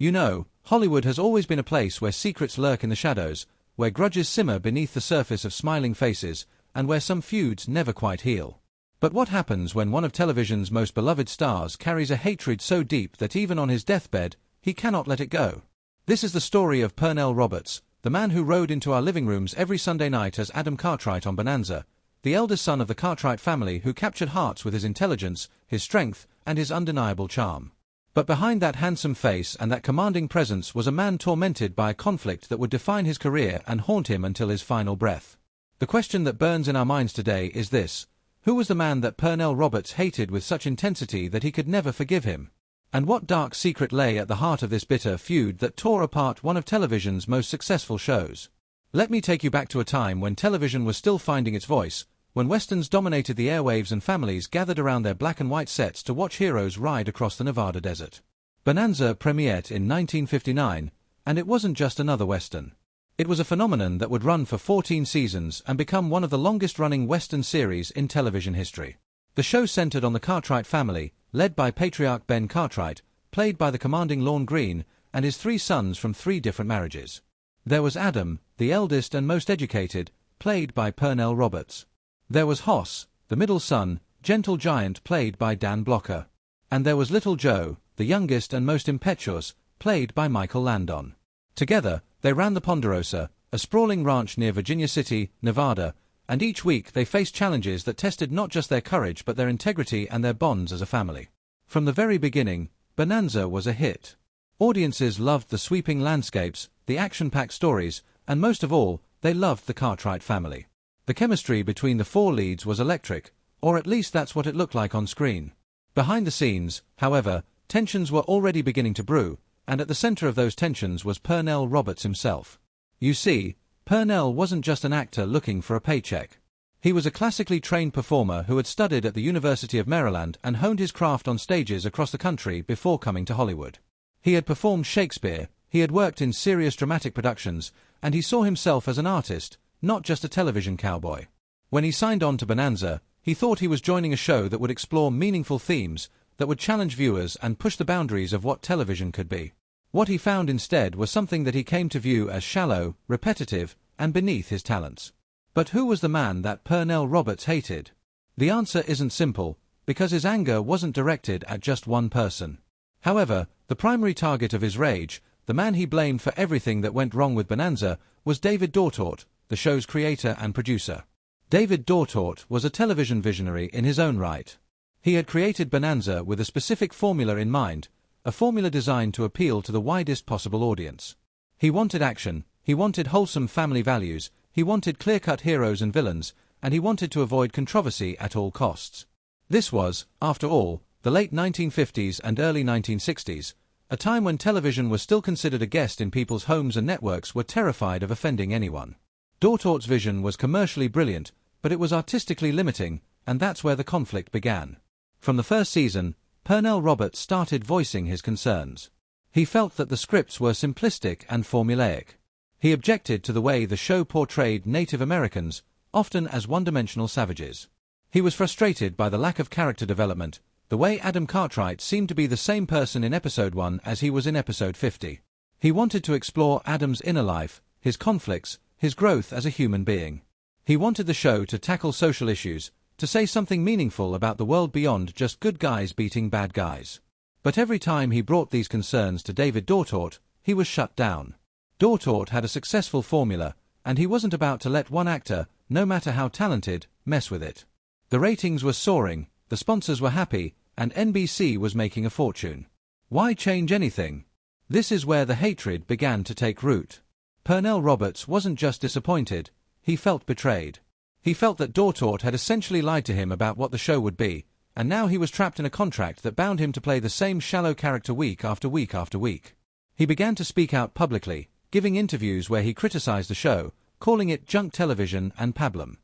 You know, Hollywood has always been a place where secrets lurk in the shadows, where grudges simmer beneath the surface of smiling faces, and where some feuds never quite heal. But what happens when one of television's most beloved stars carries a hatred so deep that even on his deathbed, he cannot let it go? This is the story of Pernell Roberts, the man who rode into our living rooms every Sunday night as Adam Cartwright on Bonanza, the eldest son of the Cartwright family who captured hearts with his intelligence, his strength, and his undeniable charm. But behind that handsome face and that commanding presence was a man tormented by a conflict that would define his career and haunt him until his final breath. The question that burns in our minds today is this: who was the man that Pernell Roberts hated with such intensity that he could never forgive him? And what dark secret lay at the heart of this bitter feud that tore apart one of television's most successful shows? Let me take you back to a time when television was still finding its voice, when westerns dominated the airwaves and families gathered around their black and white sets to watch heroes ride across the Nevada desert. Bonanza premiered in 1959, and it wasn't just another western. It was a phenomenon that would run for 14 seasons and become one of the longest-running western series in television history. The show centered on the Cartwright family, led by patriarch Ben Cartwright, played by the commanding Lorne Greene, and his 3 sons from 3 different marriages. There was Adam, the eldest and most educated, played by Pernell Roberts. There was Hoss, the middle son, gentle giant, played by Dan Blocker. And there was little Joe, the youngest and most impetuous, played by Michael Landon. Together, they ran the Ponderosa, a sprawling ranch near Virginia City, Nevada, and each week they faced challenges that tested not just their courage but their integrity and their bonds as a family. From the very beginning, Bonanza was a hit. Audiences loved the sweeping landscapes, the action-packed stories, and most of all, they loved the Cartwright family. The chemistry between the 4 leads was electric, or at least that's what it looked like on screen. Behind the scenes, however, tensions were already beginning to brew, and at the center of those tensions was Pernell Roberts himself. You see, Pernell wasn't just an actor looking for a paycheck. He was a classically trained performer who had studied at the University of Maryland and honed his craft on stages across the country before coming to Hollywood. He had performed Shakespeare, he had worked in serious dramatic productions, and he saw himself as an artist, not just a television cowboy. When he signed on to Bonanza, he thought he was joining a show that would explore meaningful themes, that would challenge viewers and push the boundaries of what television could be. What he found instead was something that he came to view as shallow, repetitive, and beneath his talents. But who was the man that Pernell Roberts hated? The answer isn't simple, because his anger wasn't directed at just one person. However, the primary target of his rage, the man he blamed for everything that went wrong with Bonanza, was David Dortort, the show's creator and producer. David Dortort was a television visionary in his own right. He had created Bonanza with a specific formula in mind, a formula designed to appeal to the widest possible audience. He wanted action, he wanted wholesome family values, he wanted clear-cut heroes and villains, and he wanted to avoid controversy at all costs. This was, after all, the late 1950s and early 1960s, a time when television was still considered a guest in people's homes and networks were terrified of offending anyone. Dortort's vision was commercially brilliant, but it was artistically limiting, and that's where the conflict began. From the first season, Pernell Roberts started voicing his concerns. He felt that the scripts were simplistic and formulaic. He objected to the way the show portrayed Native Americans, often as one-dimensional savages. He was frustrated by the lack of character development, the way Adam Cartwright seemed to be the same person in Episode 1 as he was in Episode 50. He wanted to explore Adam's inner life, his conflicts, his growth as a human being. He wanted the show to tackle social issues, to say something meaningful about the world beyond just good guys beating bad guys. But every time he brought these concerns to David Dortort, he was shut down. Dortort had a successful formula, and he wasn't about to let one actor, no matter how talented, mess with it. The ratings were soaring, the sponsors were happy, and NBC was making a fortune. Why change anything? This is where the hatred began to take root. Pernell Roberts wasn't just disappointed, he felt betrayed. He felt that Dortort had essentially lied to him about what the show would be, and now he was trapped in a contract that bound him to play the same shallow character week after week after week. He began to speak out publicly, giving interviews where he criticized the show, calling it junk television and pablum.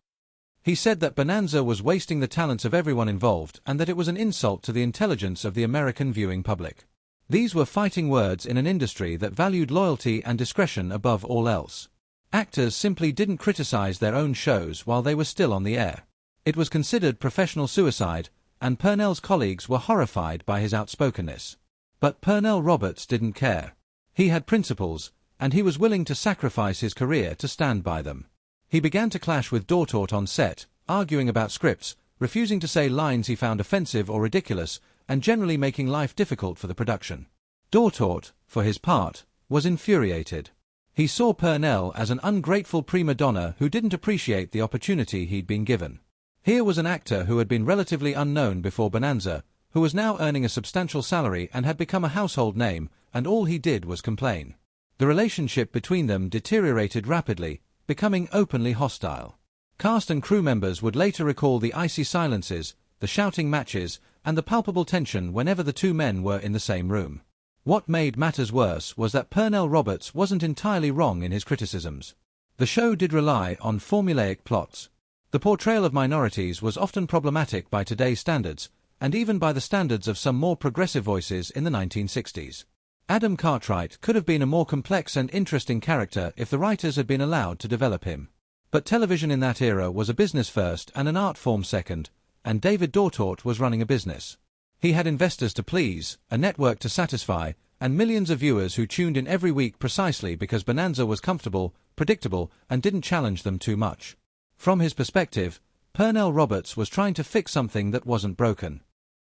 He said that Bonanza was wasting the talents of everyone involved and that it was an insult to the intelligence of the American viewing public. These were fighting words in an industry that valued loyalty and discretion above all else. Actors simply didn't criticize their own shows while they were still on the air. It was considered professional suicide, and Pernell's colleagues were horrified by his outspokenness. But Pernell Roberts didn't care. He had principles, and he was willing to sacrifice his career to stand by them. He began to clash with Dortort on set, arguing about scripts, refusing to say lines he found offensive or ridiculous, and generally making life difficult for the production. Dortort, for his part, was infuriated. He saw Pernell as an ungrateful prima donna who didn't appreciate the opportunity he'd been given. Here was an actor who had been relatively unknown before Bonanza, who was now earning a substantial salary and had become a household name, and all he did was complain. The relationship between them deteriorated rapidly, becoming openly hostile. Cast and crew members would later recall the icy silences, the shouting matches, and the palpable tension whenever the two men were in the same room. What made matters worse was that Pernell Roberts wasn't entirely wrong in his criticisms. The show did rely on formulaic plots. The portrayal of minorities was often problematic by today's standards, and even by the standards of some more progressive voices in the 1960s. Adam Cartwright could have been a more complex and interesting character if the writers had been allowed to develop him. But television in that era was a business first and an art form second, and David Dortort was running a business. He had investors to please, a network to satisfy, and millions of viewers who tuned in every week precisely because Bonanza was comfortable, predictable, and didn't challenge them too much. From his perspective, Pernell Roberts was trying to fix something that wasn't broken.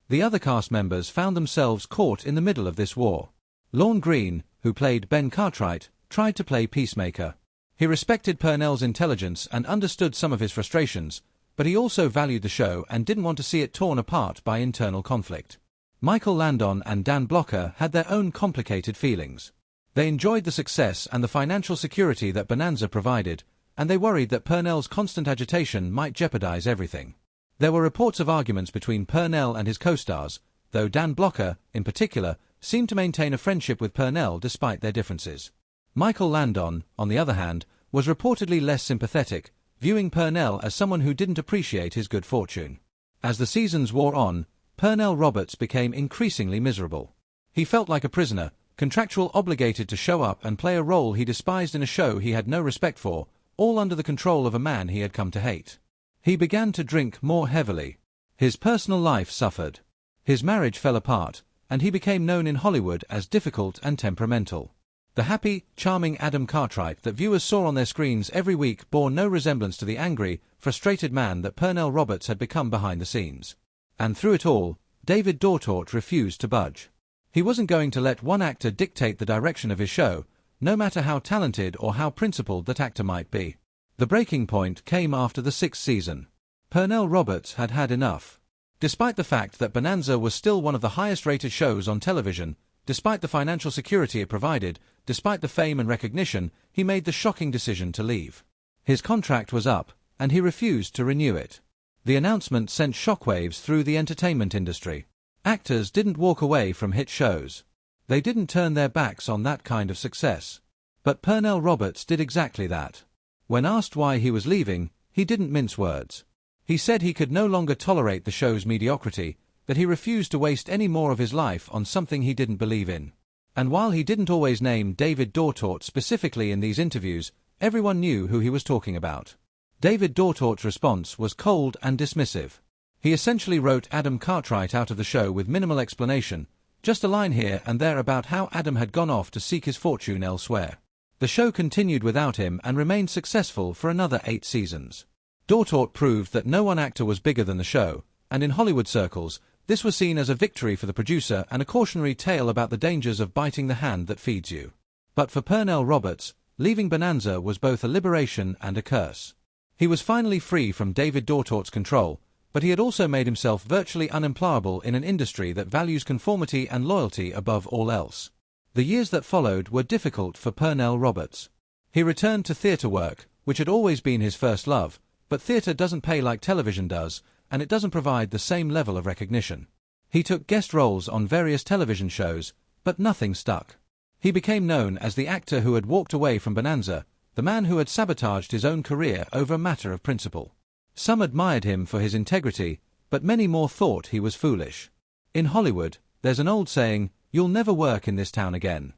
The other cast members found themselves caught in the middle of this war. Lorne Greene, who played Ben Cartwright, tried to play peacemaker. He respected Pernell's intelligence and understood some of his frustrations, but he also valued the show and didn't want to see it torn apart by internal conflict. Michael Landon and Dan Blocker had their own complicated feelings. They enjoyed the success and the financial security that Bonanza provided, and they worried that Pernell's constant agitation might jeopardize everything. There were reports of arguments between Pernell and his co-stars, though Dan Blocker, in particular, seemed to maintain a friendship with Pernell despite their differences. Michael Landon, on the other hand, was reportedly less sympathetic, viewing Pernell as someone who didn't appreciate his good fortune. As the seasons wore on, Pernell Roberts became increasingly miserable. He felt like a prisoner, contractual obligated to show up and play a role he despised in a show he had no respect for, all under the control of a man he had come to hate. He began to drink more heavily. His personal life suffered. His marriage fell apart, and he became known in Hollywood as difficult and temperamental. The happy, charming Adam Cartwright that viewers saw on their screens every week bore no resemblance to the angry, frustrated man that Pernell Roberts had become behind the scenes. And through it all, David Dortort refused to budge. He wasn't going to let one actor dictate the direction of his show, no matter how talented or how principled that actor might be. The breaking point came after the 6th season. Pernell Roberts had had enough. Despite the fact that Bonanza was still one of the highest-rated shows on television, despite the financial security it provided, despite the fame and recognition, he made the shocking decision to leave. His contract was up, and he refused to renew it. The announcement sent shockwaves through the entertainment industry. Actors didn't walk away from hit shows. They didn't turn their backs on that kind of success. But Pernell Roberts did exactly that. When asked why he was leaving, he didn't mince words. He said he could no longer tolerate the show's mediocrity, that he refused to waste any more of his life on something he didn't believe in. And while he didn't always name David Dortort specifically in these interviews, everyone knew who he was talking about. David Dortort's response was cold and dismissive. He essentially wrote Adam Cartwright out of the show with minimal explanation, just a line here and there about how Adam had gone off to seek his fortune elsewhere. The show continued without him and remained successful for another 8 seasons. Dortort proved that no one actor was bigger than the show, and in Hollywood circles, this was seen as a victory for the producer and a cautionary tale about the dangers of biting the hand that feeds you. But for Pernell Roberts, leaving Bonanza was both a liberation and a curse. He was finally free from David Dortort's control, but he had also made himself virtually unemployable in an industry that values conformity and loyalty above all else. The years that followed were difficult for Pernell Roberts. He returned to theatre work, which had always been his first love, but theatre doesn't pay like television does, and it doesn't provide the same level of recognition. He took guest roles on various television shows, but nothing stuck. He became known as the actor who had walked away from Bonanza, the man who had sabotaged his own career over a matter of principle. Some admired him for his integrity, but many more thought he was foolish. In Hollywood, there's an old saying, "You'll never work in this town again."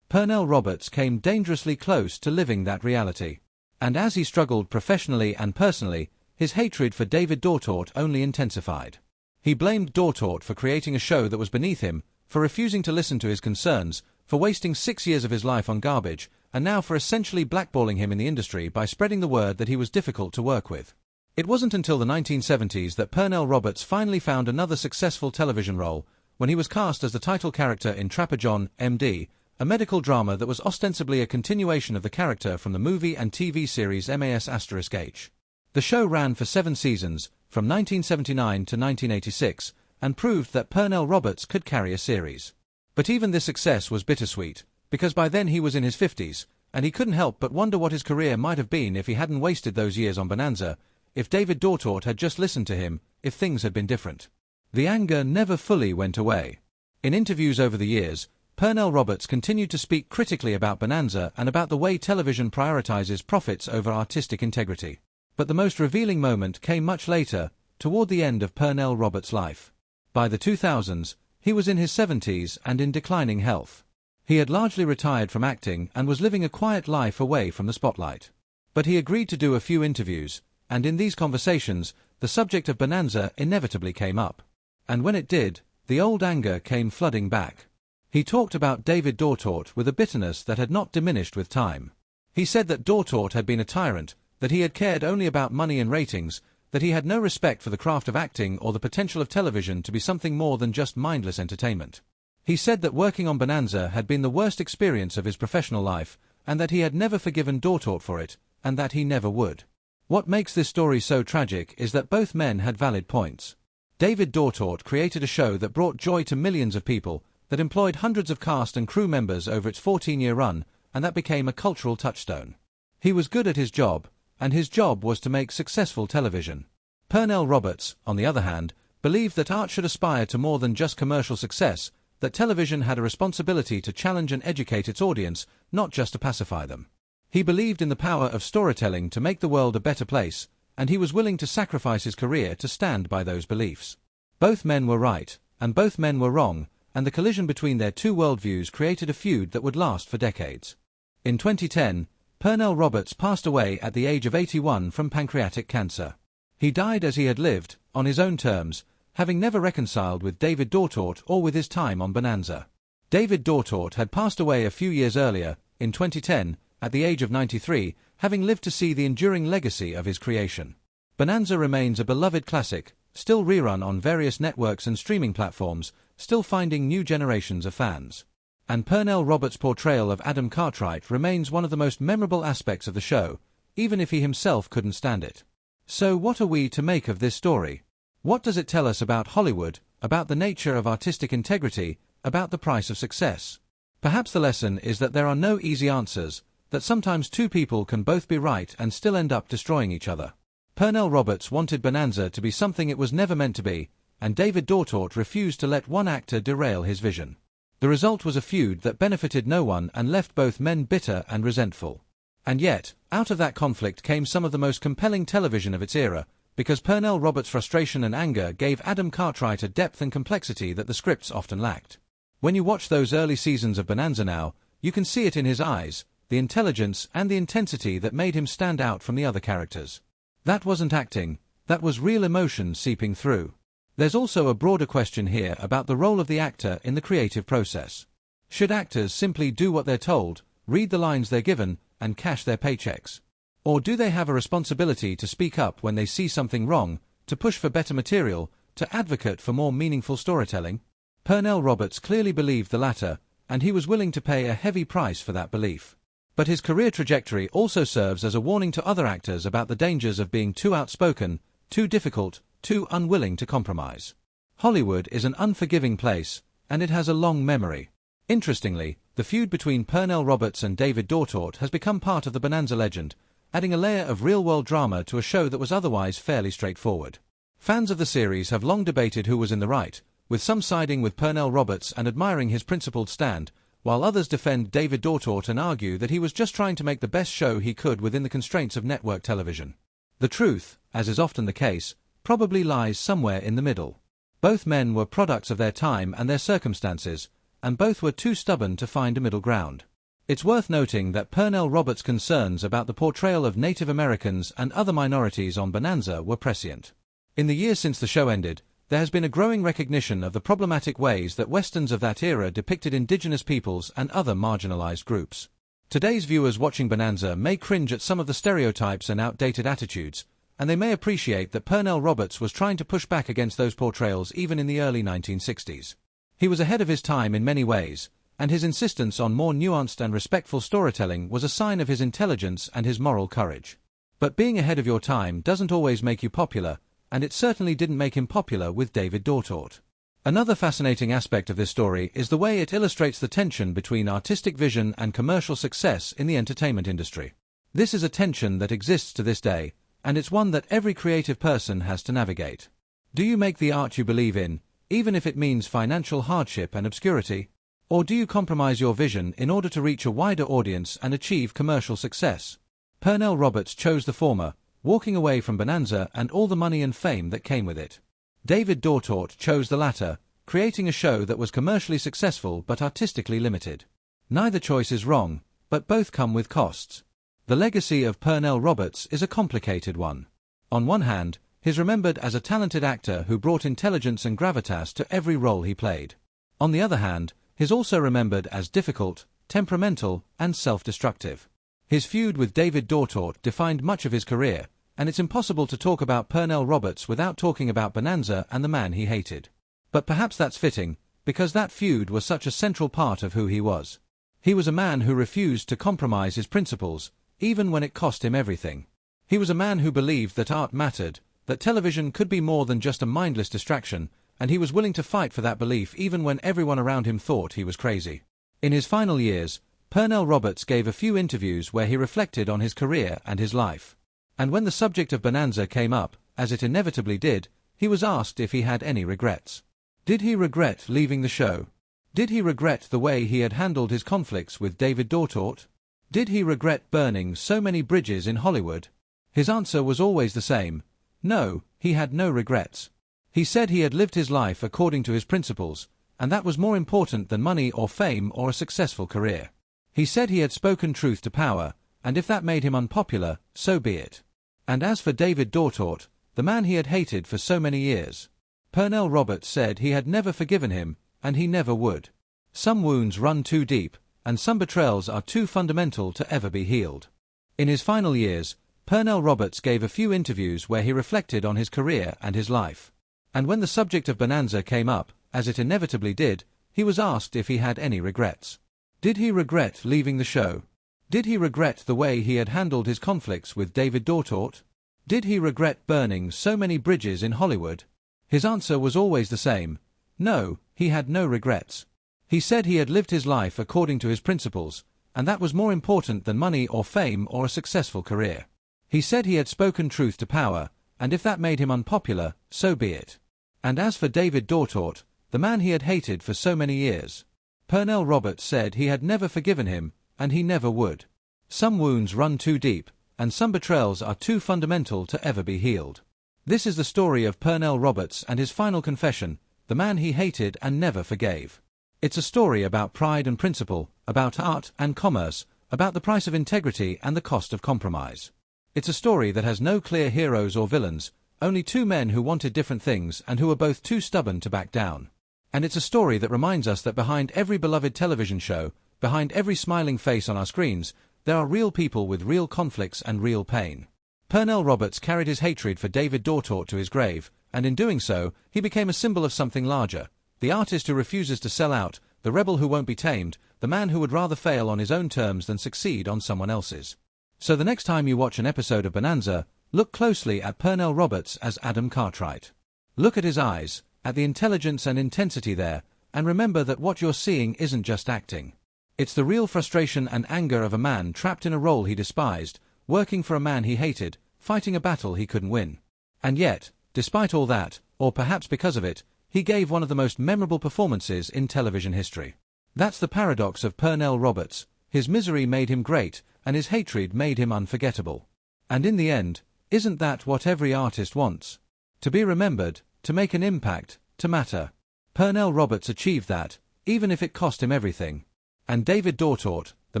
Pernell Roberts came dangerously close to living that reality. And as he struggled professionally and personally, his hatred for David Dortort only intensified. He blamed Dortort for creating a show that was beneath him, for refusing to listen to his concerns, for wasting 6 years of his life on garbage, and now for essentially blackballing him in the industry by spreading the word that he was difficult to work with. It wasn't until the 1970s that Pernell Roberts finally found another successful television role, when he was cast as the title character in Trapper John, MD, a medical drama that was ostensibly a continuation of the character from the movie and TV series MAS*H. The show ran for 7 seasons, from 1979 to 1986, and proved that Pernell Roberts could carry a series. But even this success was bittersweet, because by then he was in his 50s, and he couldn't help but wonder what his career might have been if he hadn't wasted those years on Bonanza, if David Dortort had just listened to him, if things had been different. The anger never fully went away. In interviews over the years, Pernell Roberts continued to speak critically about Bonanza and about the way television prioritizes profits over artistic integrity. But the most revealing moment came much later, toward the end of Pernell Roberts' life. By the 2000s, he was in his 70s and in declining health. He had largely retired from acting and was living a quiet life away from the spotlight. But he agreed to do a few interviews, and in these conversations, the subject of Bonanza inevitably came up. And when it did, the old anger came flooding back. He talked about David Dortort with a bitterness that had not diminished with time. He said that Dortort had been a tyrant, that he had cared only about money and ratings, that he had no respect for the craft of acting or the potential of television to be something more than just mindless entertainment. He said that working on Bonanza had been the worst experience of his professional life, and that he had never forgiven Dortort for it, and that he never would. What makes this story so tragic is that both men had valid points. David Dortort created a show that brought joy to millions of people, that employed hundreds of cast and crew members over its 14-year run, and that became a cultural touchstone. He was good at his job, and his job was to make successful television. Pernell Roberts, on the other hand, believed that art should aspire to more than just commercial success, that television had a responsibility to challenge and educate its audience, not just to pacify them. He believed in the power of storytelling to make the world a better place, and he was willing to sacrifice his career to stand by those beliefs. Both men were right, and both men were wrong, and the collision between their two worldviews created a feud that would last for decades. In 2010, Pernell Roberts passed away at the age of 81 from pancreatic cancer. He died as he had lived, on his own terms, having never reconciled with David Dortort or with his time on Bonanza. David Dortort had passed away a few years earlier, in 2010, at the age of 93, having lived to see the enduring legacy of his creation. Bonanza remains a beloved classic, still rerun on various networks and streaming platforms, still finding new generations of fans. And Pernell Roberts' portrayal of Adam Cartwright remains one of the most memorable aspects of the show, even if he himself couldn't stand it. So what are we to make of this story? What does it tell us about Hollywood, about the nature of artistic integrity, about the price of success? Perhaps the lesson is that there are no easy answers, that sometimes two people can both be right and still end up destroying each other. Pernell Roberts wanted Bonanza to be something it was never meant to be, and David Dortort refused to let one actor derail his vision. The result was a feud that benefited no one and left both men bitter and resentful. And yet, out of that conflict came some of the most compelling television of its era, because Pernell Roberts' frustration and anger gave Adam Cartwright a depth and complexity that the scripts often lacked. When you watch those early seasons of Bonanza now, you can see it in his eyes, the intelligence and the intensity that made him stand out from the other characters. That wasn't acting, that was real emotion seeping through. There's also a broader question here about the role of the actor in the creative process. Should actors simply do what they're told, read the lines they're given, and cash their paychecks? Or do they have a responsibility to speak up when they see something wrong, to push for better material, to advocate for more meaningful storytelling? Pernell Roberts clearly believed the latter, and he was willing to pay a heavy price for that belief. But his career trajectory also serves as a warning to other actors about the dangers of being too outspoken, too difficult, too unwilling to compromise. Hollywood is an unforgiving place, and it has a long memory. Interestingly, the feud between Pernell Roberts and David Dortort has become part of the Bonanza legend, adding a layer of real-world drama to a show that was otherwise fairly straightforward. Fans of the series have long debated who was in the right, with some siding with Pernell Roberts and admiring his principled stand, while others defend David Dortort and argue that he was just trying to make the best show he could within the constraints of network television. The truth, as is often the case, probably lies somewhere in the middle. Both men were products of their time and their circumstances, and both were too stubborn to find a middle ground. It's worth noting that Pernell Roberts' concerns about the portrayal of Native Americans and other minorities on Bonanza were prescient. In the years since the show ended, there has been a growing recognition of the problematic ways that westerns of that era depicted indigenous peoples and other marginalized groups. Today's viewers watching Bonanza may cringe at some of the stereotypes and outdated attitudes, and they may appreciate that Pernell Roberts was trying to push back against those portrayals even in the early 1960s. He was ahead of his time in many ways, and his insistence on more nuanced and respectful storytelling was a sign of his intelligence and his moral courage. But being ahead of your time doesn't always make you popular, and it certainly didn't make him popular with David Dortort. Another fascinating aspect of this story is the way it illustrates the tension between artistic vision and commercial success in the entertainment industry. This is a tension that exists to this day, and it's one that every creative person has to navigate. Do you make the art you believe in, even if it means financial hardship and obscurity? Or do you compromise your vision in order to reach a wider audience and achieve commercial success? Pernell Roberts chose the former, walking away from Bonanza and all the money and fame that came with it. David Dortort chose the latter, creating a show that was commercially successful but artistically limited. Neither choice is wrong, but both come with costs. The legacy of Pernell Roberts is a complicated one. On one hand, he's remembered as a talented actor who brought intelligence and gravitas to every role he played. On the other hand, he's also remembered as difficult, temperamental, and self-destructive. His feud with David Dortort defined much of his career, and it's impossible to talk about Pernell Roberts without talking about Bonanza and the man he hated. But perhaps that's fitting, because that feud was such a central part of who he was. He was a man who refused to compromise his principles, even when it cost him everything. He was a man who believed that art mattered, that television could be more than just a mindless distraction, and he was willing to fight for that belief even when everyone around him thought he was crazy. In his final years, Pernell Roberts gave a few interviews where he reflected on his career and his life. And when the subject of Bonanza came up, as it inevitably did, he was asked if he had any regrets. Did he regret leaving the show? Did he regret the way he had handled his conflicts with David Dortort? Did he regret burning so many bridges in Hollywood? His answer was always the same. No, he had no regrets. He said he had lived his life according to his principles, and that was more important than money or fame or a successful career. He said he had spoken truth to power, and if that made him unpopular, so be it. And as for David Dortort, the man he had hated for so many years, Pernell Roberts said he had never forgiven him, and he never would. Some wounds run too deep, and some betrayals are too fundamental to ever be healed. In his final years, Pernell Roberts gave a few interviews where he reflected on his career and his life. And when the subject of Bonanza came up, as it inevitably did, he was asked if he had any regrets. Did he regret leaving the show? Did he regret the way he had handled his conflicts with David Dortort? Did he regret burning so many bridges in Hollywood? His answer was always the same. No, he had no regrets. He said he had lived his life according to his principles, and that was more important than money or fame or a successful career. He said he had spoken truth to power, and if that made him unpopular, so be it. And as for David Dortort, the man he had hated for so many years, Pernell Roberts said he had never forgiven him, and he never would. Some wounds run too deep, and some betrayals are too fundamental to ever be healed. This is the story of Pernell Roberts and his final confession, the man he hated and never forgave. It's a story about pride and principle, about art and commerce, about the price of integrity and the cost of compromise. It's a story that has no clear heroes or villains, only two men who wanted different things and who were both too stubborn to back down. And it's a story that reminds us that behind every beloved television show, behind every smiling face on our screens, there are real people with real conflicts and real pain. Pernell Roberts carried his hatred for David Dortort to his grave, and in doing so, he became a symbol of something larger. The artist who refuses to sell out, the rebel who won't be tamed, the man who would rather fail on his own terms than succeed on someone else's. So the next time you watch an episode of Bonanza, look closely at Pernell Roberts as Adam Cartwright. Look at his eyes, at the intelligence and intensity there, and remember that what you're seeing isn't just acting. It's the real frustration and anger of a man trapped in a role he despised, working for a man he hated, fighting a battle he couldn't win. And yet, despite all that, or perhaps because of it, he gave one of the most memorable performances in television history. That's the paradox of Pernell Roberts. His misery made him great, and his hatred made him unforgettable. And in the end, isn't that what every artist wants? To be remembered, to make an impact, to matter. Pernell Roberts achieved that, even if it cost him everything. And David Dortort, the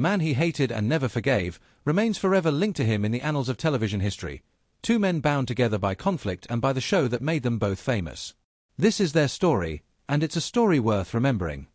man he hated and never forgave, remains forever linked to him in the annals of television history. Two men bound together by conflict and by the show that made them both famous. This is their story, and it's a story worth remembering.